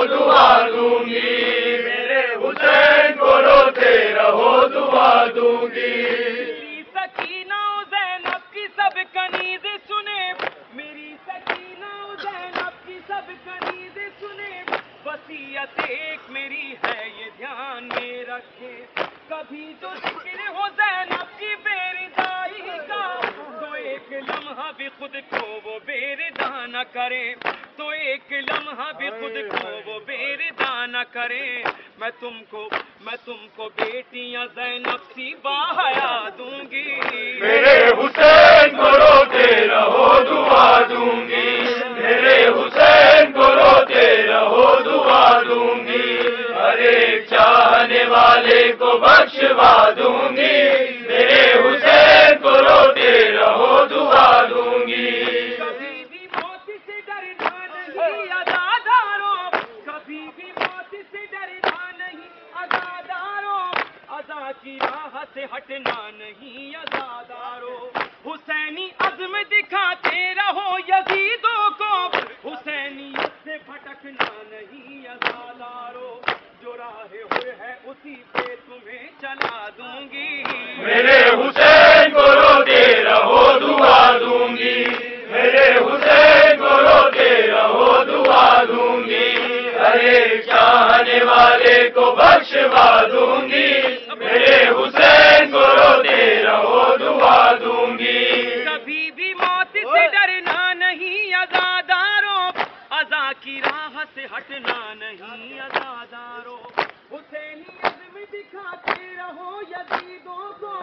رہو دعا دوں گی، میرے حسین کو روتے رہو دعا دوں گی۔ میری سکینہ و زینب کی سب کنیز سنے، میری سکینہ و زینب کی سب کنیز سنے، وصیت ایک میری ہے یہ دھیان میں رکھے، کبھی تو ذکر ہو زینب کی بیردائی کا، تو ایک لمحہ بھی خود کو وہ بیردہ نہ کرے، تو ایک لمحہ بھی خود کو وہ بیردہ نہ کرے۔ میں تم کو بیٹیاں زینب سی باحیا دوں گی، میرے حسین کو روتے رہو دعا دوں گی، میرے حسین کو روتے رہو دعا دوں گی، ہر ایک چاہنے والے کو بخشوا دوں گی، میرے حسین کو روتے رہو دعا دوں گی۔ کبھی بھی موت سے ڈرنا نہیں عزاداروں، کبھی بھی موت سے ڈرنا نہیں عزاداروں، عزا کی راہ سے ہٹنا نہیں عزاداروں، حسینی عزم دکھاتے رہو یزیدوں کو، حسینیت سے بھٹکنا نہیں عزاداروں، جو راہ ہے اسی پہ تمہیں چلا دوں گی، میرے حسین کو روتے رہو دعا دوں گی، میرے حسین کو روتے رہو دعا دوں گی، ہر ایک چاہنے والے کو بخشوا دوں گی، میرے حسین کو روتے رہو دعا دوں گی۔ کبھی بھی موت سے ڈرنا نہیں عزاداروں، عزا کی راہ سے ہٹنا نہیں عزاداروں، حسینی عزم دکھاتے رہو یزیدوں کو،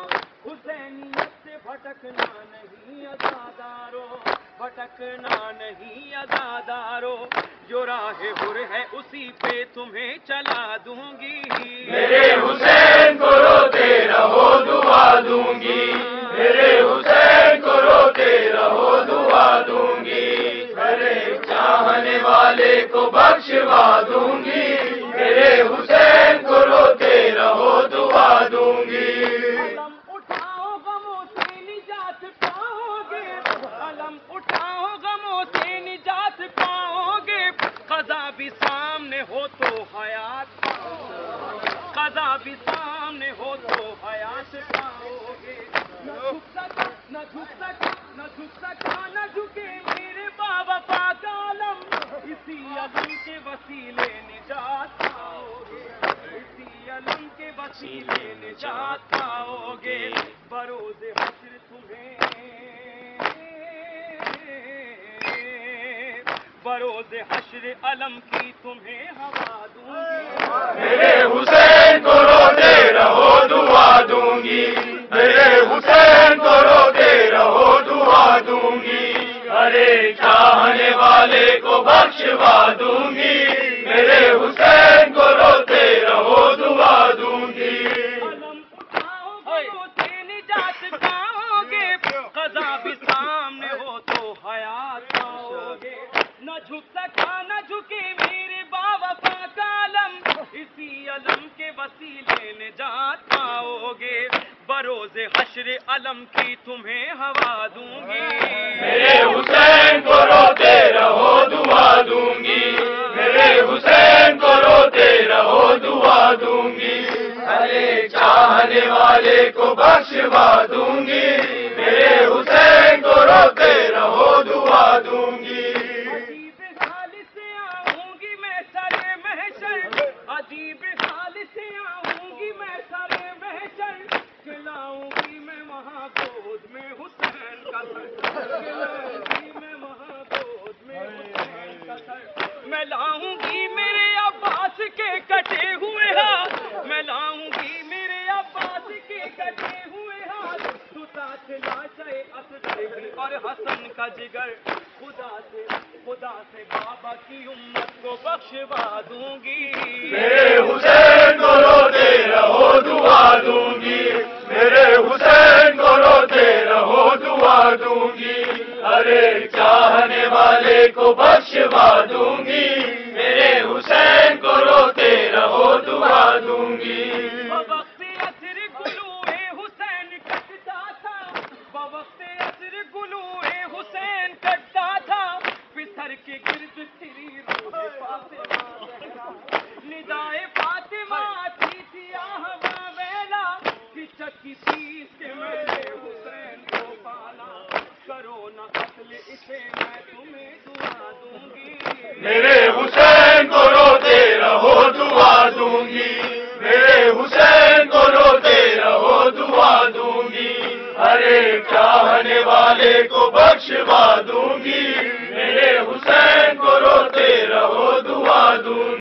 حسینیت سے بھٹکنا نہیں عزاداروں، بھٹکنا نہیں عزاداروں، جو راہ حر ہے اسی پہ تمہیں چلا دوں گی، میرے حسین کو روتے رہو دعا دوں گی، میرے حسین کو روتے رہو دعا دوں گی، ہر ایک چاہنے والے کو بخشوا دوں گی، میرے حسین کو روتے رہو دعا دوں گی۔ علم اٹھاؤ غموں سے نجات پاؤ گے، علم اٹھاؤ غموں سے نجات پاؤ گے، قضا بھی سامنے ہو تو حیات پاؤ گے، قضا بھی سامنے ہو تو حیات پاؤ گے، نہ جھک سکا نہ جھک سکا نہ جھک سکا نہ جھکے میرے بابا پاک عالم، اسی علم کے وسیلے نجات پاؤ گے، اسی علم کے وسیلے نجات پاؤ گے، بروز حشر تمہیں بروز حشر علم کی تمہیں ہوا دوں گی، میرے حسین کو روتے رہو دعا دوں گی، میرے حسین کو روتے رہو دعا دوں گی، ہر ایک چاہنے والے کو بخشوا دوں گی، میرے حسین کو روتے رہو دعا دوں گی۔ علم اٹھاؤ غموں سے نجات پاؤ گے، قضا بھی سامنے ہو تو حیات پاؤ گے، نہ جھک سکا نہ جھکے میرے بابا پاک عالم، اسی علم کے وسیلے نجات پاؤ گے، بروز حشر علم کی تمہیں ہوا دوں گی، میرے حسین کو روتے رہو دعا دوں گی، میرے حسین کو روتے رہو دعا دوں گی، ہر ایک چاہنے والے کو بخشوا دوں گی، میرے حسین کو روتے رہو دعا دوں گی۔ عجیب حال سے آؤں گی میں سرے محشر، عجیب حال سے آؤں گی میں سرے محشر، کھلاؤں گی میں وہاں گود میں حسین کا سر، کھلاؤں گی میں وہاں گود میں حسین کا سر، میں لاؤں گی میرے عباس کے کٹے ہوئے ہاتھ، میں لاؤں گی میرے عباس کے کٹے ہوئے ہاتھ، تو ساتھ لاشے اصغر بھی اور حسن کا جگر، خدا سے بابا کی امت کو بخشوا دوں گی، میرے حسین کو روتے رہو دعا دوں گی، میرے حسین کو روتے رہو دعا دوں گی، ہر ایک چاہنے والے کو بخشوا دوں گی، میرے حسین کو روتے رہو دعا دوں گی۔ بوقت عصر گلوئے حسین کٹتا تھا، بوقت عصر گلوئے حسین کٹتا تھا، پسر کے گرد تیری روح فاطمہ میرے حسین کو روتے رہو دعا دوں گی، میرے حسین کو روتے رہو دعا دوں گی، ہر ایک چاہنے والے کو بخشوا دوں گی، میرے حسین